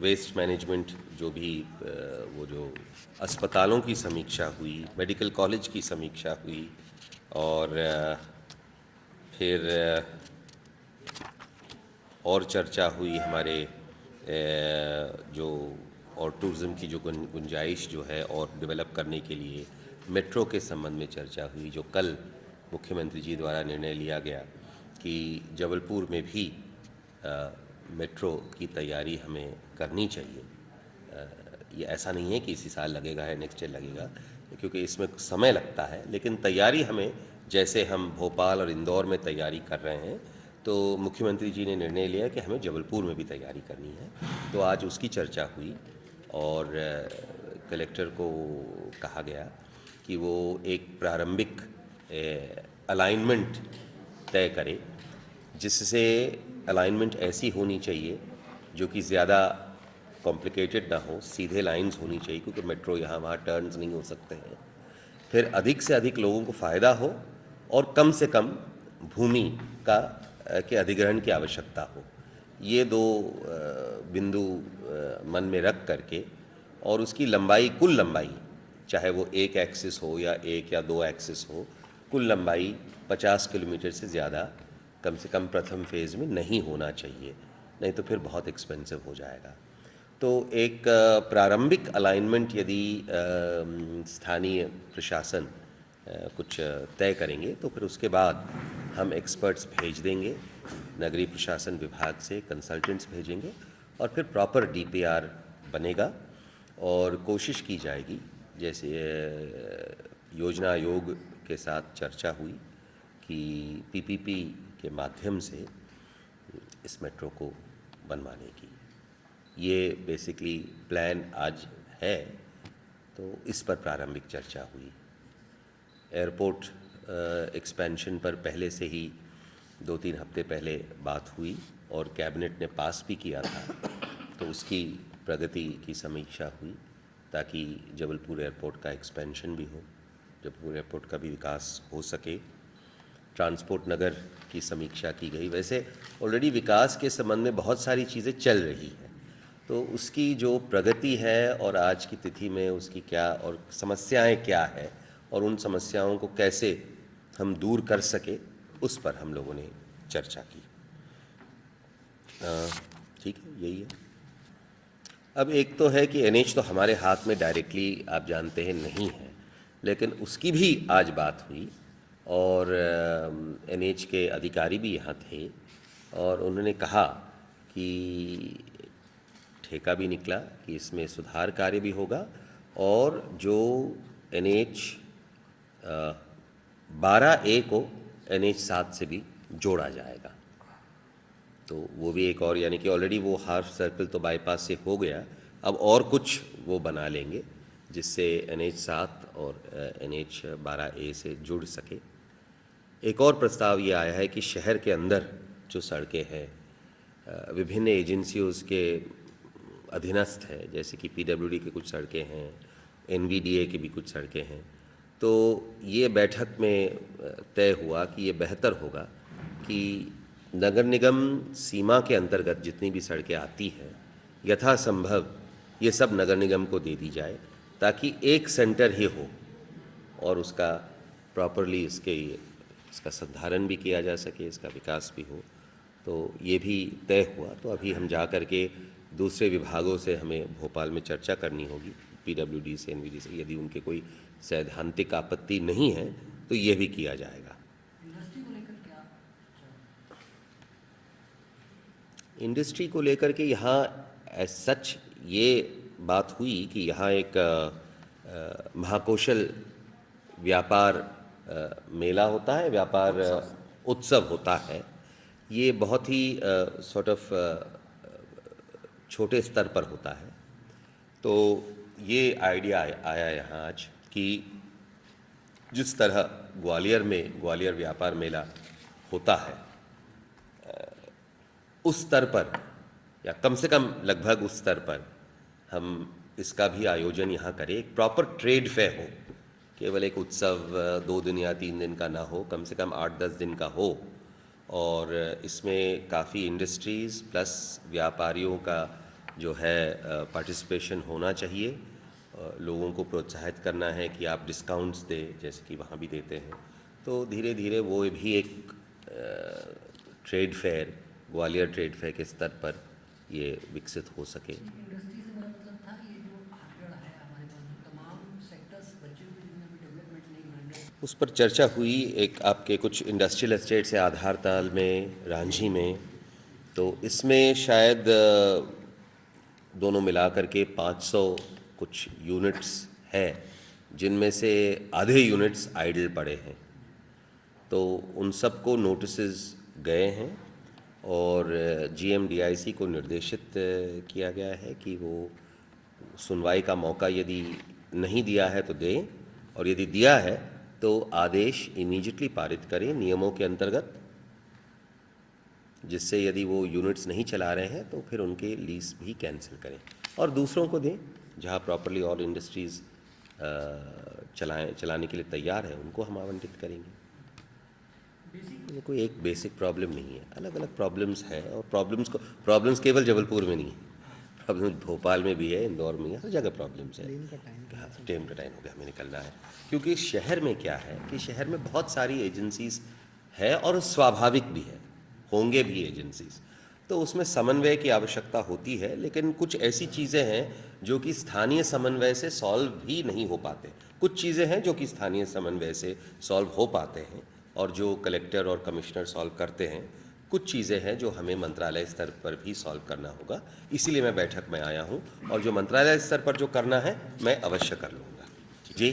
Waste management जो भी वो जो अस्पतालों की समीक्षा हुई, मेडिकल कॉलेज की समीक्षा हुई और फिर और चर्चा हुई हमारे जो और टूरिज़्म की जो गुंजाइश जो है और डेवलप करने के लिए मेट्रो के संबंध में चर्चा हुई, जो कल मुख्यमंत्री जी द्वारा निर्णय लिया गया कि जबलपुर में भी मेट्रो की तैयारी हमें करनी चाहिए। ये ऐसा नहीं है कि इसी साल लगेगा या नेक्स्ट ईयर लगेगा, क्योंकि इसमें समय लगता है, लेकिन तैयारी हमें, जैसे हम भोपाल और इंदौर में तैयारी कर रहे हैं, तो मुख्यमंत्री जी ने निर्णय लिया कि हमें जबलपुर में भी तैयारी करनी है। तो आज उसकी चर्चा हुई और कलेक्टर को कहा गया कि वो एक प्रारंभिक अलाइनमेंट तय करे, जिससे अलाइनमेंट ऐसी होनी चाहिए जो कि ज़्यादा कॉम्प्लिकेटेड ना हो, सीधे लाइंस होनी चाहिए, क्योंकि मेट्रो यहाँ वहाँ टर्न्स नहीं हो सकते हैं। फिर अधिक से अधिक लोगों को फ़ायदा हो और कम से कम भूमि का के अधिग्रहण की आवश्यकता हो। ये दो बिंदु मन में रख करके, और उसकी लंबाई, कुल लंबाई, चाहे वो एक एक्सिस हो या एक या दो एक्सिस हो, कुल लंबाई 50 किलोमीटर से ज़्यादा कम से कम प्रथम फेज़ में नहीं होना चाहिए, नहीं तो फिर बहुत एक्सपेंसिव हो जाएगा। तो एक प्रारंभिक अलाइनमेंट यदि स्थानीय प्रशासन कुछ तय करेंगे, तो फिर उसके बाद हम एक्सपर्ट्स भेज देंगे, नगरीय प्रशासन विभाग से कंसल्टेंट्स भेजेंगे और फिर प्रॉपर डीपीआर बनेगा और कोशिश की जाएगी, जैसे योजना आयोग के साथ चर्चा हुई कि पीपीपी के माध्यम से इस मेट्रो को बनवाने की। ये बेसिकली प्लान आज है, तो इस पर प्रारंभिक चर्चा हुई। एयरपोर्ट एक्सपेंशन पर पहले से ही 2-3 हफ्ते पहले बात हुई और कैबिनेट ने पास भी किया था, तो उसकी प्रगति की समीक्षा हुई ताकि जबलपुर एयरपोर्ट का एक्सपेंशन भी हो, जबलपुर एयरपोर्ट का भी विकास हो सके। ट्रांसपोर्ट नगर की समीक्षा की गई। वैसे ऑलरेडी विकास के संबंध में बहुत सारी चीज़ें चल रही हैं, तो उसकी जो प्रगति है और आज की तिथि में उसकी क्या और समस्याएं क्या है और उन समस्याओं को कैसे हम दूर कर सके, उस पर हम लोगों ने चर्चा की। ठीक है, यही है। अब एक तो है कि एनएच तो हमारे हाथ में डायरेक्टली आप जानते हैं नहीं है, लेकिन उसकी भी आज बात हुई और एनएच के अधिकारी भी यहाँ थे और उन्होंने कहा कि ठेका भी निकला कि इसमें सुधार कार्य भी होगा और जो NH 12A को NH 7 से भी जोड़ा जाएगा। तो वो भी एक और, यानी कि ऑलरेडी वो हाफ सर्कल तो बाईपास से हो गया, अब और कुछ वो बना लेंगे जिससे NH 7 और NH 12A से जुड़ सके। एक और प्रस्ताव ये आया है कि शहर के अंदर जो सड़कें हैं विभिन्न एजेंसियों के अधीनस्थ है, जैसे कि PWD की कुछ सड़कें हैं, NVDA की भी कुछ सड़कें हैं, तो ये बैठक में तय हुआ कि ये बेहतर होगा कि नगर निगम सीमा के अंतर्गत जितनी भी सड़कें आती हैं यथासंभव ये सब नगर निगम को दे दी जाए, ताकि एक सेंटर ही हो और उसका प्रॉपरली इसका संधारण भी किया जा सके, इसका विकास भी हो। तो ये भी तय हुआ। तो अभी हम जा कर के दूसरे विभागों से हमें भोपाल में चर्चा करनी होगी, PWD से, NVD से, यदि उनके कोई सैद्धांतिक आपत्ति नहीं है तो ये भी किया जाएगा। इंडस्ट्री को लेकर के यहाँ एज सच ये बात हुई कि यहाँ एक महाकौशल व्यापार मेला होता है, व्यापार उत्सव होता है। ये बहुत ही सॉर्ट ऑफ छोटे स्तर पर होता है। तो ये आइडिया आया यहाँ आज कि जिस तरह ग्वालियर में ग्वालियर व्यापार मेला होता है उस स्तर पर, या कम से कम लगभग उस स्तर पर हम इसका भी आयोजन यहाँ करें। एक प्रॉपर ट्रेड फेयर हो, केवल एक उत्सव 2 दिन या 3 दिन का ना हो, कम से कम 8-10 दिन का हो और इसमें काफ़ी इंडस्ट्रीज़ प्लस व्यापारियों का जो है पार्टिसिपेशन होना चाहिए। लोगों को प्रोत्साहित करना है कि आप डिस्काउंट्स दें, जैसे कि वहाँ भी देते हैं। तो धीरे धीरे वो भी एक trade fair, Gwalior trade fair के स्तर पर ये विकसित हो सके। इंडस्ट्री से मेरा मतलब था ये जो आंकड़ा है हमारे पास जो तमाम सेक्टर्स बचे हुए जिनमें अभी डेवलपमेंट नहीं माइंडेड, उस पर चर्चा हुई। एक आपके कुछ इंडस्ट्रियल एस्टेट से आधारताल में, रांझी में, तो इसमें शायद दोनों मिलाकर के 500 कुछ यूनिट्स हैं, जिनमें से आधे यूनिट्स आइडल पड़े हैं। तो उन सबको नोटिसेस गए हैं और GMDIC को निर्देशित किया गया है कि वो सुनवाई का मौका यदि नहीं दिया है तो दें, और यदि दिया है तो आदेश इमीडिएटली पारित करें नियमों के अंतर्गत, जिससे यदि वो यूनिट्स नहीं चला रहे हैं तो फिर उनके लीज भी कैंसिल करें और दूसरों को दें। जहां प्रॉपरली ऑल इंडस्ट्रीज़ चलाने के लिए तैयार है उनको हम आवंटित करेंगे। ये कोई एक बेसिक प्रॉब्लम नहीं है, अलग अलग प्रॉब्लम्स हैं, और प्रॉब्लम्स केवल जबलपुर में नहीं है, प्रॉब्लम्स भोपाल में भी है, इंदौर में है, हर जगह प्रॉब्लम्स है। टाइम का टाइम हो गया, हमें निकलना है। क्योंकि शहर में क्या है कि शहर में बहुत सारी एजेंसीज है और स्वाभाविक भी है, होंगे भी एजेंसीज, तो उसमें समन्वय की आवश्यकता होती है। लेकिन कुछ ऐसी चीज़ें हैं जो कि स्थानीय समन्वय से सॉल्व भी नहीं हो पाते, कुछ चीज़ें हैं जो कि स्थानीय समन्वय से सॉल्व हो पाते हैं और जो कलेक्टर और कमिश्नर सॉल्व करते हैं। कुछ चीज़ें हैं जो हमें मंत्रालय स्तर पर भी सॉल्व करना होगा, इसीलिए मैं बैठक में आया हूं, और जो मंत्रालय स्तर पर जो करना है मैं अवश्य कर लूँगा। जी।